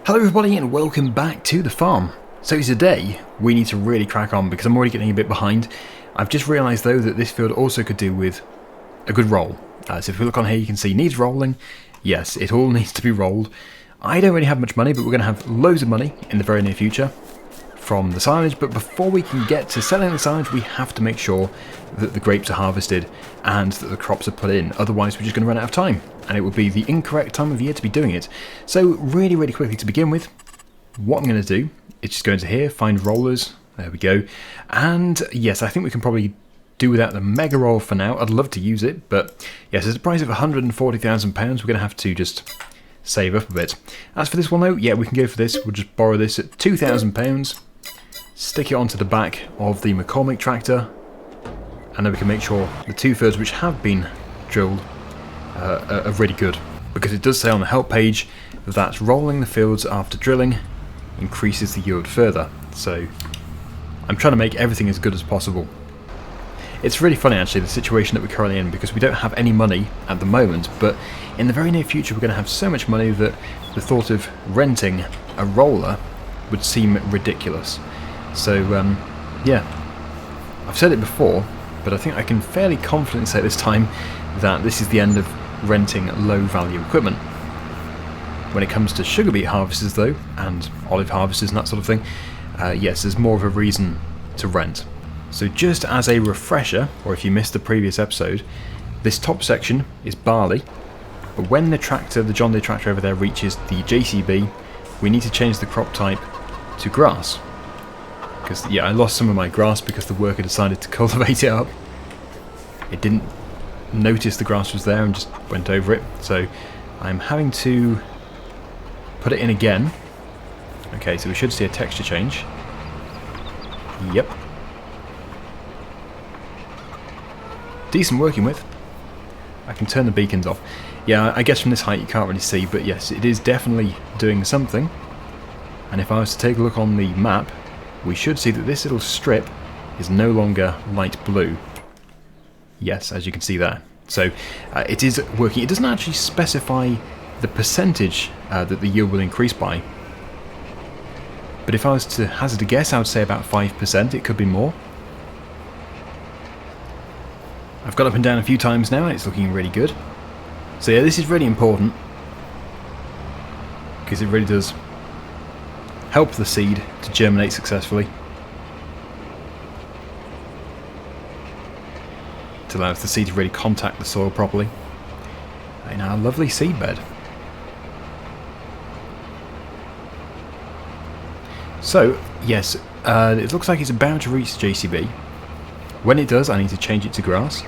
Hello everybody and welcome back to the farm. So today we need to really crack on because I'm already getting a bit behind. I've just realised though that this field also could do with a good roll. So if we look on here you can see needs rolling. Yes, it all needs to be rolled. I don't really have much money, but we're going to have loads of money in the very near future from the silage. But before we can get to selling the silage, we have to make sure that the grapes are harvested and that the crops are put in. Otherwise we're just going to run out of time, and it would be the incorrect time of year to be doing it. So really quickly to begin with, what I'm going to do is just go into here, find rollers, there we go. And yes, I think we can probably do without the mega roll for now. I'd love to use it, but yes, at a price of £140,000 we're going to have to just save up a bit. As for this one though, yeah, we can go for this. We'll just borrow this at £2,000, stick it onto the back of the McCormick tractor, and then we can make sure the 2/3 which have been drilled are really good, because it does say on the help page that rolling the fields after drilling increases the yield further. So I'm trying to make everything as good as possible. It's really funny actually, the situation that we're currently in, because we don't have any money at the moment, but in the very near future we're going to have so much money that the thought of renting a roller would seem ridiculous. So yeah, I've said it before, but I think I can fairly confidently say this time that this is the end of renting low value equipment. When it comes to sugar beet harvesters though, and olive harvesters and that sort of thing, yes, there's more of a reason to rent. So just as a refresher, or if you missed the previous episode, this top section is barley, but when the tractor, the John Deere tractor over there, reaches the JCB, we need to change the crop type to grass. Because yeah, I lost some of my grass because the worker decided to cultivate it up. It didn't notice the grass was there and just went over it, so I'm having to put it in again. Okay, so we should see a texture change. Yep. Decent working with. I can turn the beacons off. Yeah, I guess from this height you can't really see, but yes, it is definitely doing something. And if I was to take a look on the map, we should see that this little strip is no longer light blue. Yes, as you can see there. So it is working. It doesn't actually specify the percentage that the yield will increase by. But if I was to hazard a guess, I would say about 5%. It could be more. I've got up and down a few times now and it's looking really good. So yeah, this is really important, because it really does help the seed to germinate successfully. It allows the seed to really contact the soil properly in our lovely seed bed. So yes, it looks like it's about to reach the JCB. When it does, I need to change it to grass.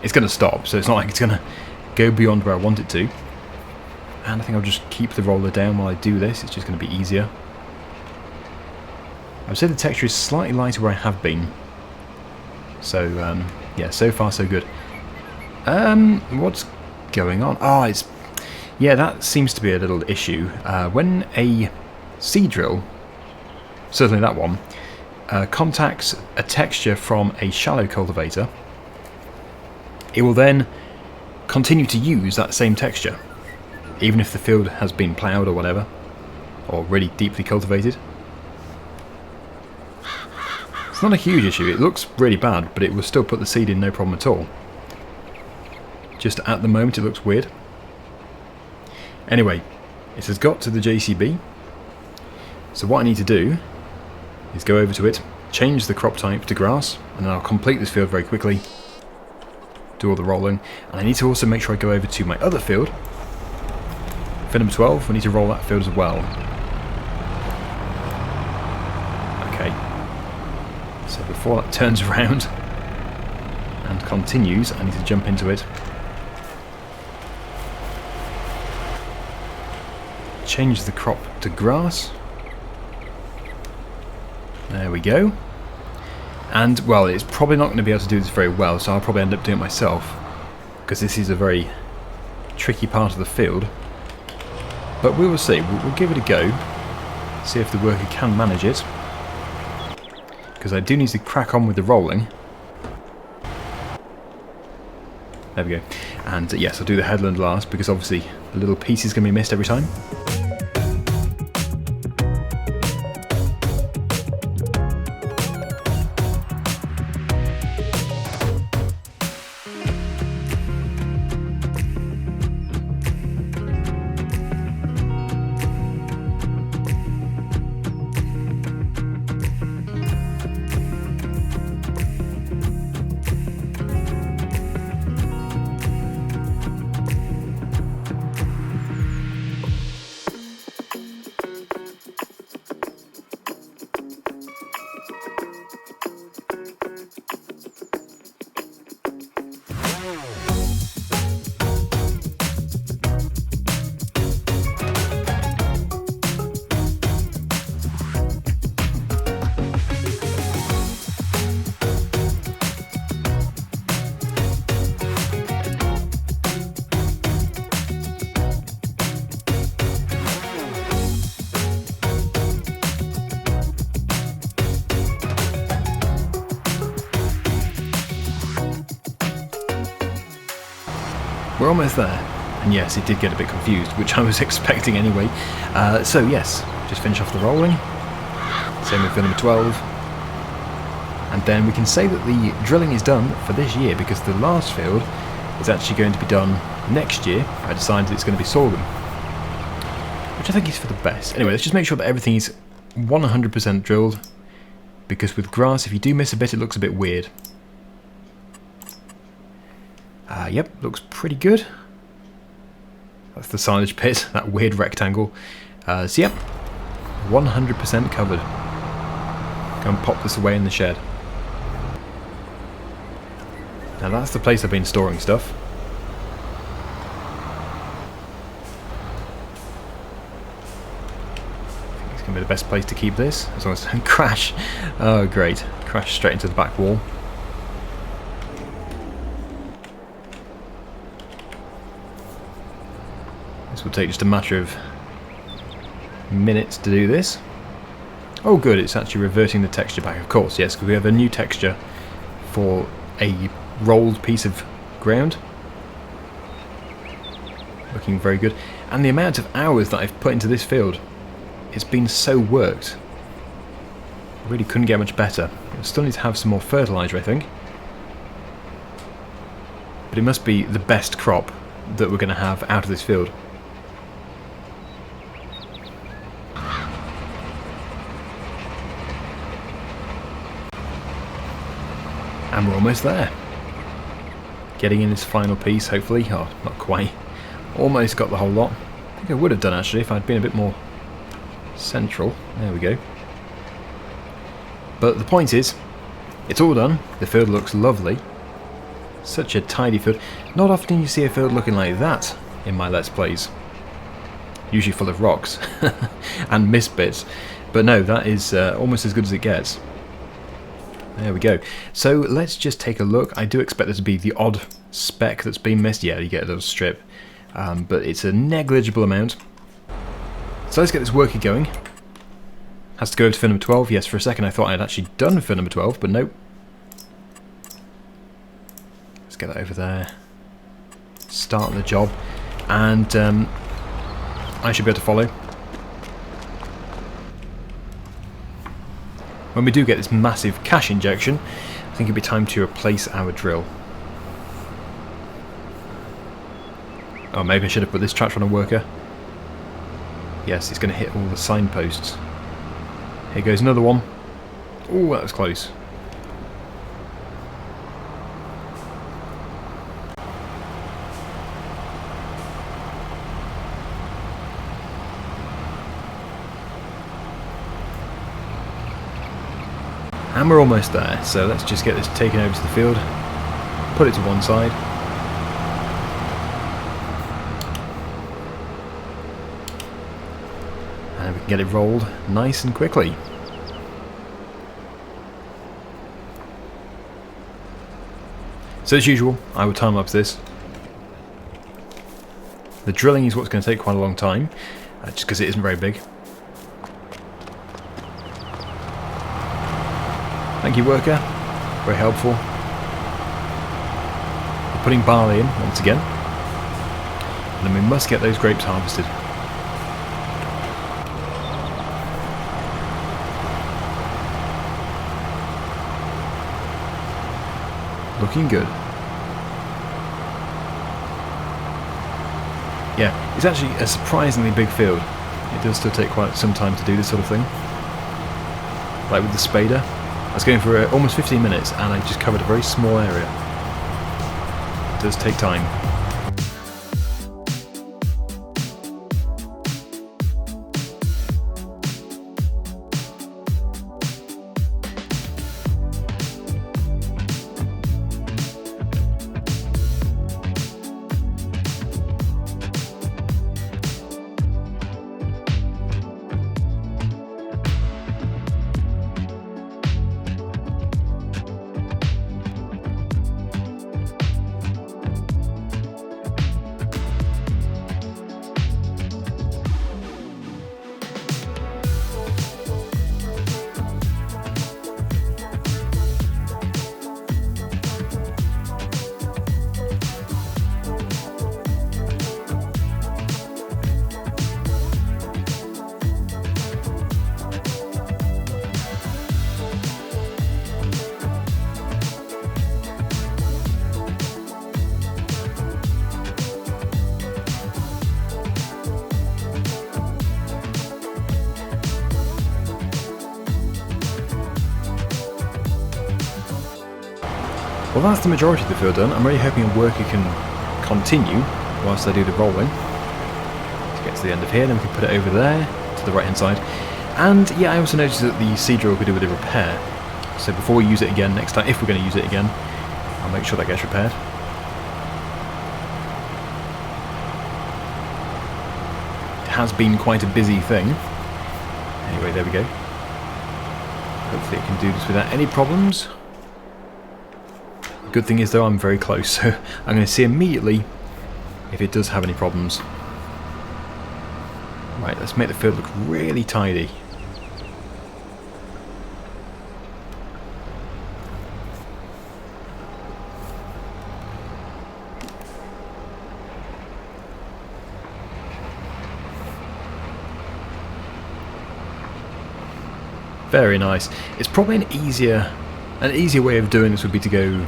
It's going to stop, so it's not like it's going to go beyond where I want it to. And I think I'll just keep the roller down while I do this. It's just going to be easier. I would say the texture is slightly lighter where I have been. So yeah, so far so good. What's going on? Oh, it's... yeah, that seems to be a little issue. When a seed drill, certainly that one, contacts a texture from a shallow cultivator, it will then continue to use that same texture, even if the field has been ploughed or whatever, or really deeply cultivated. It's not a huge issue, it looks really bad, but it will still put the seed in no problem at all. Just at the moment it looks weird. Anyway, it has got to the JCB, so what I need to do is go over to it, change the crop type to grass, and then I'll complete this field very quickly, do all the rolling, and I need to also make sure I go over to my other field, field number 12, we need to roll that field as well. Okay, so before that turns around and continues, I need to jump into it, change the crop to grass. There we go. And, well, it's probably not going to be able to do this very well, so I'll probably end up doing it myself, because this is a very tricky part of the field. But we will see. We'll give it a go, see if the worker can manage it, because I do need to crack on with the rolling. There we go. And yes, I'll do the headland last because obviously the little piece is going to be missed every time. We're almost there, and yes, it did get a bit confused, which I was expecting anyway. So yes, just finish off the rolling, same with field number 12, and then we can say that the drilling is done for this year because the last field is actually going to be done next year. I decided it's going to be sorghum, which I think is for the best. Anyway, let's just make sure that everything is 100% drilled, because with grass, if you do miss a bit, it looks a bit weird. Yep, looks pretty good. That's the silage pit, that weird rectangle. So yep, 100% covered. Go and pop this away in the shed. Now that's the place I've been storing stuff. I think it's going to be the best place to keep this, as long as it doesn't crash. Oh great, crash straight into the back wall. This will take just a matter of minutes to do this. Oh good, it's actually reverting the texture back, of course, yes, because we have a new texture for a rolled piece of ground. Looking very good. And the amount of hours that I've put into this field, it's been so worked. I really couldn't get much better. I still need to have some more fertiliser, I think. But it must be the best crop that we're going to have out of this field. And we're almost there. Getting in this final piece, hopefully. Oh, not quite. Almost got the whole lot. I think I would have done actually if I'd been a bit more central. There we go. But the point is, it's all done. The field looks lovely. Such a tidy field. Not often you see a field looking like that in my Let's Plays. Usually full of rocks and missed bits. But no, that is almost as good as it gets. There we go. So let's just take a look. I do expect there to be the odd speck that's been missed. Yeah, you get a little strip. But it's a negligible amount. So let's get this worker going. Has to go over to field number 12. Yes, for a second I thought I had actually done field number 12, but nope. Let's get that over there. Start the job. And I should be able to follow. When we do get this massive cash injection, I think it'll be time to replace our drill. Oh, maybe I should have put this tractor on a worker. Yes, it's going to hit all the signposts. Here goes another one. Oh, that was close. And we're almost there, so let's just get this taken over to the field, put it to one side. And we can get it rolled nice and quickly. So as usual, I will time-lapse this. The drilling is what's going to take quite a long time, just because it isn't very big. Thank you, worker. Very helpful. We're putting barley in once again. And then we must get those grapes harvested. Looking good. Yeah, it's actually a surprisingly big field. It does still take quite some time to do this sort of thing. Like with the spader, I was going for almost 15 minutes and I just covered a very small area. It does take time. Well, that's the majority of the field done. I'm really hoping a worker can continue whilst I do the rolling to get to the end of here. Then we can put it over there to the right hand side. And yeah, I also noticed that the seed drill could do with a repair. So before we use it again next time, if we're going to use it again, I'll make sure that gets repaired. It has been quite a busy thing. Anyway, there we go. Hopefully it can do this without any problems. Good thing is though, I'm very close, so I'm going to see immediately if it does have any problems. Right, let's make the field look really tidy. Very nice. It's probably an easier way of doing this would be to go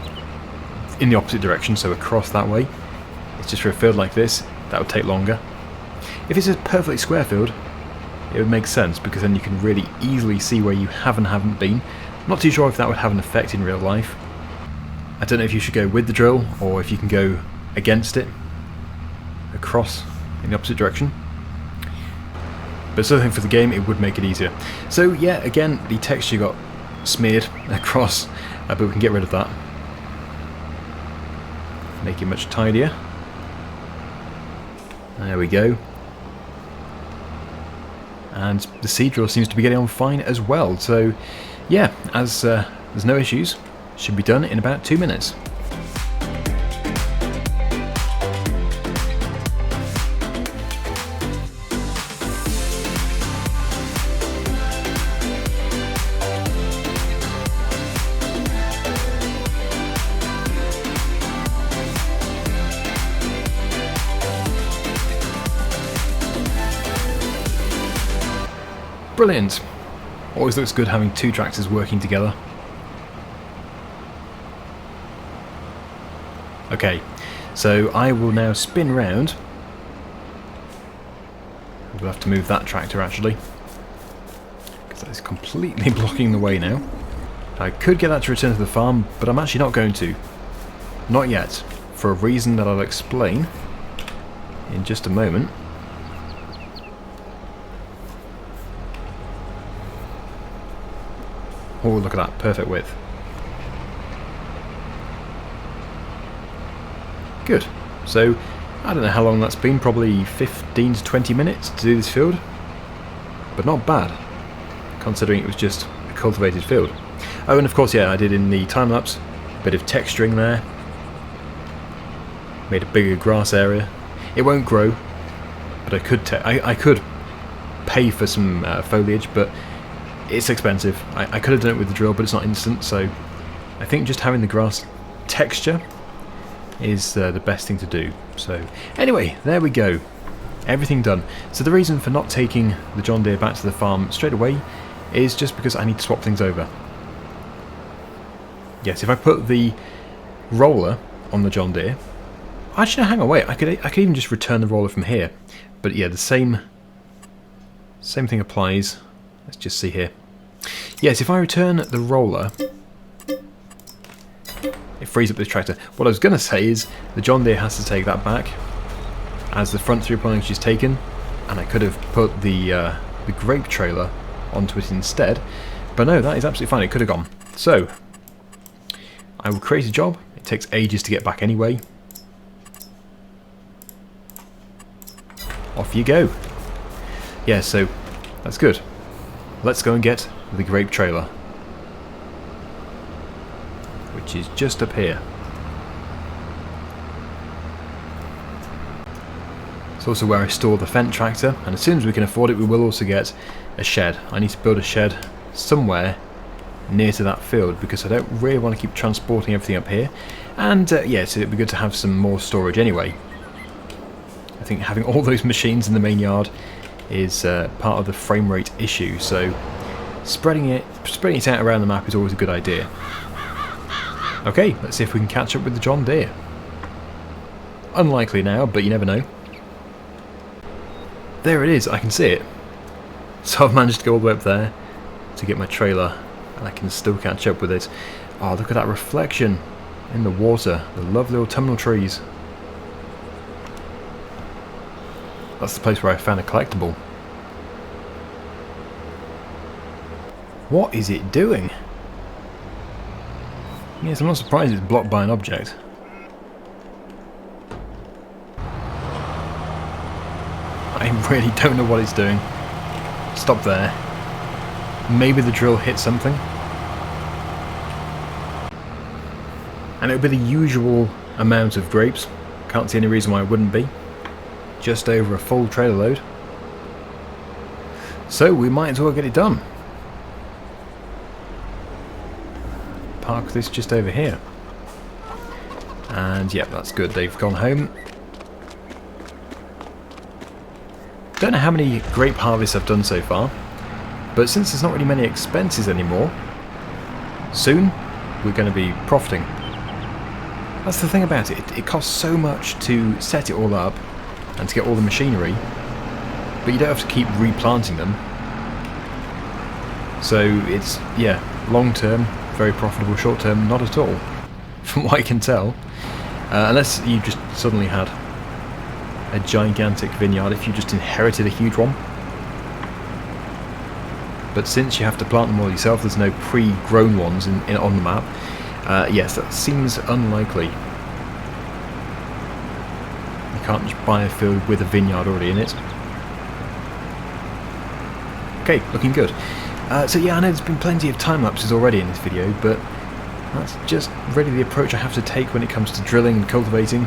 in the opposite direction, so across that way. It's just for a field like this, that would take longer. If it's a perfectly square field, it would make sense, because then you can really easily see where you have and haven't been. I'm not too sure if that would have an effect in real life. I don't know if you should go with the drill, or if you can go against it, across in the opposite direction. But certainly for the game, it would make it easier. So yeah, again, the texture got smeared across, but we can get rid of that. Make it much tidier. There we go. And the seed drill seems to be getting on fine as well. So yeah, as there's no issues, should be done in about 2 minutes. Brilliant! Always looks good having two tractors working together. Okay, so I will now spin round. We'll have to move that tractor actually, because that is completely blocking the way now. I could get that to return to the farm, but I'm actually not going to. Not yet, for a reason that I'll explain in just a moment. Oh, look at that, perfect width. Good. So, I don't know how long that's been, probably 15 to 20 minutes to do this field. But not bad, considering it was just a cultivated field. Oh, and of course, yeah, I did in the time-lapse, a bit of texturing there. Made a bigger grass area. It won't grow, but I could pay for some foliage, but it's expensive. I could have done it with the drill, but it's not instant, so I think just having the grass texture is the best thing to do. So anyway, there we go. Everything done. So the reason for not taking the John Deere back to the farm straight away is just because I need to swap things over. Yes, if I put the roller on the John Deere... Actually, no, hang on, wait. I could even just return the roller from here. But yeah, the same thing applies. Let's just see here. Yes, if I return the roller, it frees up this tractor. What I was going to say is the John Deere has to take that back, as the front 3.0 inch is taken, and I could have put the Grape trailer onto it instead. But no, that is absolutely fine. It could have gone. So I will create a job. It takes ages to get back anyway. Off you go. Yeah, so that's good. Let's go and get the Grape trailer, which is just up here. It's also where I store the Fendt tractor, and as soon as we can afford it, we will also get a shed. I need to build a shed somewhere near to that field because I don't really want to keep transporting everything up here. And yeah, so it'd be good to have some more storage anyway. I think having all those machines in the main yard is part of the frame rate issue, so spreading it out around the map is always a good idea. Okay, let's see if we can catch up with the John Deere. Unlikely now, but you never know. There it is, I can see it. So I've managed to go all the way up there to get my trailer, and I can still catch up with it. Oh, look at that reflection in the water, the lovely autumnal trees. That's the place where I found a collectible. What is it doing? Yes, I'm not surprised it's blocked by an object. I really don't know what it's doing. Stop there. Maybe the drill hit something. And it would be the usual amount of grapes. Can't see any reason why it wouldn't be. Just over a full trailer load. So we might as well get it done. Park this just over here. And yep, that's good. They've gone home. Don't know how many grape harvests I've done so far, but since there's not really many expenses anymore, soon we're going to be profiting. That's the thing about it. It costs so much to set it all up and to get all the machinery, but you don't have to keep replanting them. So it's, yeah, long term, very profitable, short term, not at all, from what I can tell. Unless you just suddenly had a gigantic vineyard, if you just inherited a huge one. But since you have to plant them all yourself, there's no pre-grown ones on the map. Yes, that seems unlikely. You can't just buy a field with a vineyard already in it. Okay, looking good. So yeah, I know there's been plenty of time lapses already in this video, but that's just really the approach I have to take when it comes to drilling and cultivating.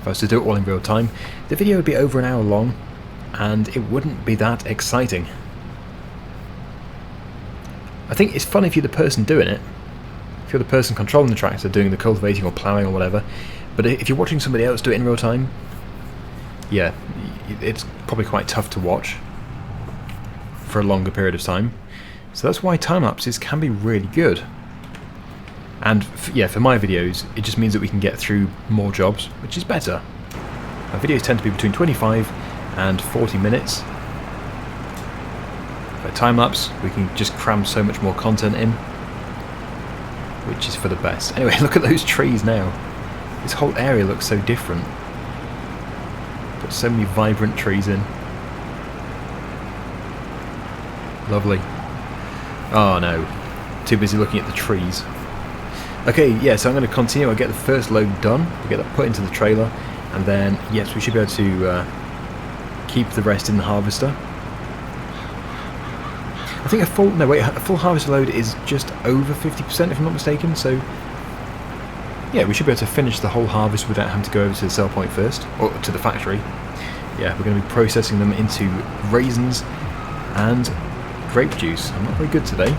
If I was to do it all in real time, the video would be over an hour long, and it wouldn't be that exciting. I think it's fun if you're the person doing it, if you're the person controlling the tractor, doing the cultivating or ploughing or whatever, but if you're watching somebody else do it in real time, yeah, it's probably quite tough to watch for a longer period of time. So that's why time lapses can be really good. And yeah, for my videos, it just means that we can get through more jobs, which is better. My videos tend to be between 25 and 40 minutes. For time-lapse, we can just cram so much more content in, which is for the best. Anyway, look at those trees now. This whole area looks so different. Put so many vibrant trees in. Lovely. Oh no, too busy looking at the trees. Okay, yeah, so I'm going to continue. I'll get the first load done, we'll get that put into the trailer, and then, yes, we should be able to keep the rest in the harvester. I think a full harvester load is just over 50% if I'm not mistaken, so yeah, we should be able to finish the whole harvest without having to go over to the sell point first, or to the factory. Yeah, we're going to be processing them into raisins and grape juice. I'm not very good today.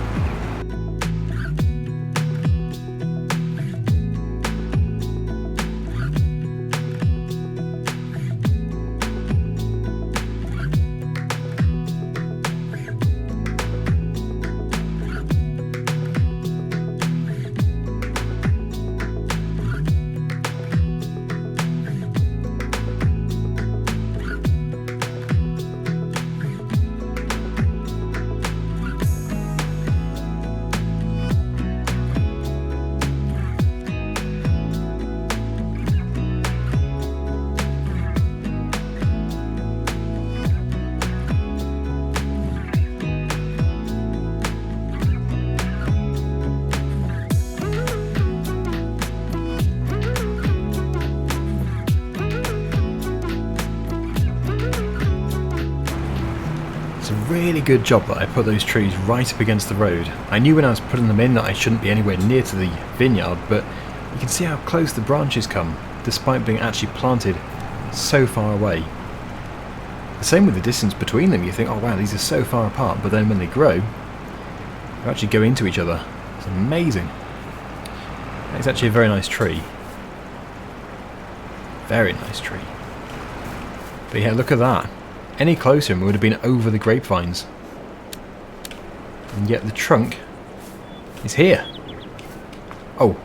It's a really good job that I put those trees right up against the road. I knew when I was putting them in that I shouldn't be anywhere near to the vineyard, but you can see how close the branches come, despite being actually planted so far away. The same with the distance between them. You think, oh wow, these are so far apart, but then when they grow, they actually go into each other. It's amazing. It's actually a very nice tree. Very nice tree. But yeah, look at that. Any closer and we would have been over the grapevines. And yet the trunk is here. Oh,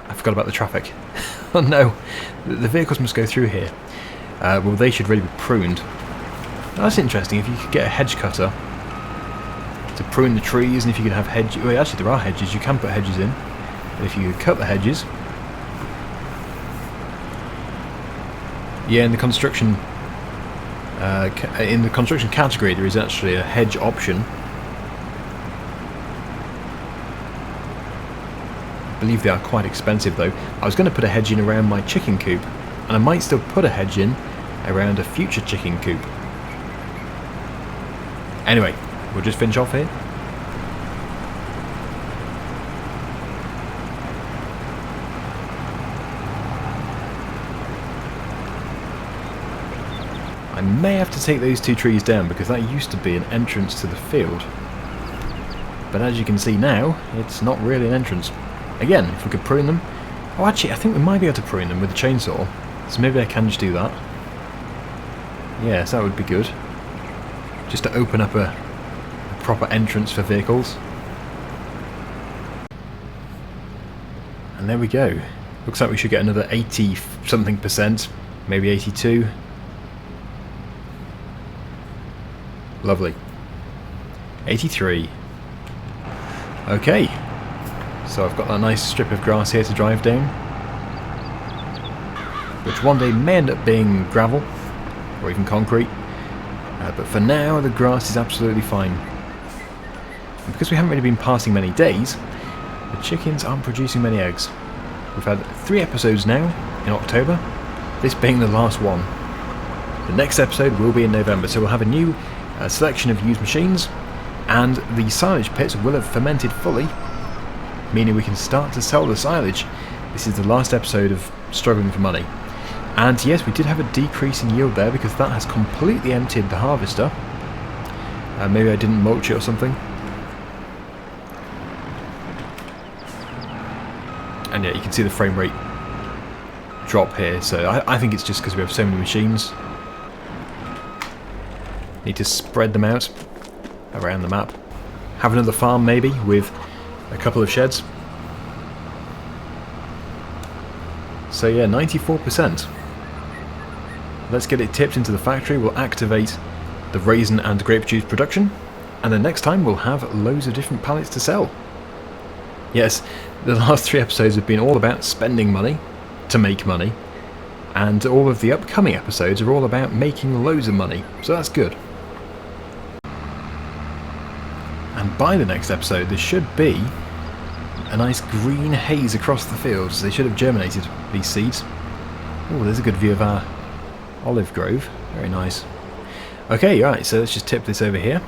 I forgot about the traffic. Oh no, the vehicles must go through here. Well, they should really be pruned. That's interesting, if you could get a hedge cutter to prune the trees, and if you could have hedges... Well, actually there are hedges, you can put hedges in. But if you could cut the hedges... Yeah, in the construction category there is actually a hedge option. I believe they are quite expensive though. I was going to put a hedge in around my chicken coop, and I might still put a hedge in around a future chicken coop. Anyway, we'll just finish off here. I may have to take those two trees down because that used to be an entrance to the field. But as you can see now, it's not really an entrance. Again, if we could prune them... Oh, actually, I think we might be able to prune them with a chainsaw. So maybe I can just do that. Yes, that would be good. Just to open up a proper entrance for vehicles. And there we go. Looks like we should get another 80 something %, maybe 82. Lovely. 83. Okay. So I've got that nice strip of grass here to drive down, which one day may end up being gravel or even concrete. But for now the grass is absolutely fine. And because we haven't really been passing many days, the chickens aren't producing many eggs. We've had 3 episodes now in October, this being the last one. The next episode will be in November, so we'll have a new selection of used machines, and the silage pits will have fermented fully, meaning we can start to sell the silage. This is the last episode of struggling for money. And yes, we did have a decrease in yield there because that has completely emptied the harvester. Maybe I didn't mulch it or something. And yeah, you can see the frame rate drop here, so I think it's just because we have so many machines. Need to spread them out around the map. Have another farm maybe with a couple of sheds. So yeah, 94%. Let's get it tipped into the factory. We'll activate the raisin and grape juice production, and then next time we'll have loads of different pallets to sell. Yes, the last 3 episodes have been all about spending money to make money, and all of the upcoming episodes are all about making loads of money, so that's good. And by the next episode there should be a nice green haze across the fields. They should have germinated, these seeds. Oh, there's a good view of our olive grove. Very nice. Okay, right, so let's just tip this over here.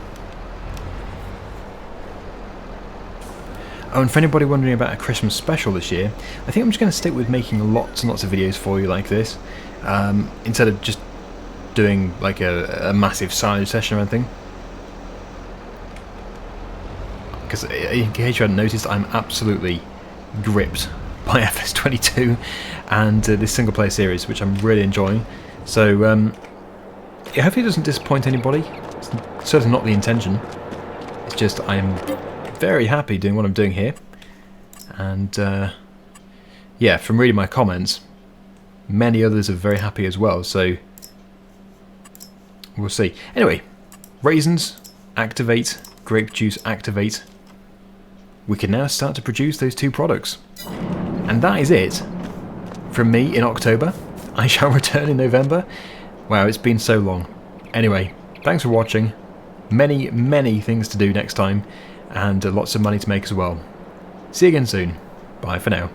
Oh, and for anybody wondering about a Christmas special this year, I think I'm just going to stick with making lots and lots of videos for you like this, instead of just doing like a massive silage session or anything. Because in case you hadn't noticed, I'm absolutely gripped by FS22 and this single player series, which I'm really enjoying. So yeah, hopefully it doesn't disappoint anybody. It's certainly not the intention. It's just I'm very happy doing what I'm doing here, and yeah, from reading my comments, many others are very happy as well, so we'll see. Anyway, raisins activate, grape juice activate. We can now start to produce those 2 products, and that is it from me in October. I shall return in November. Wow, it's been so long. Anyway, thanks for watching. Many things to do next time, and lots of money to make as well. See you again soon. Bye for now.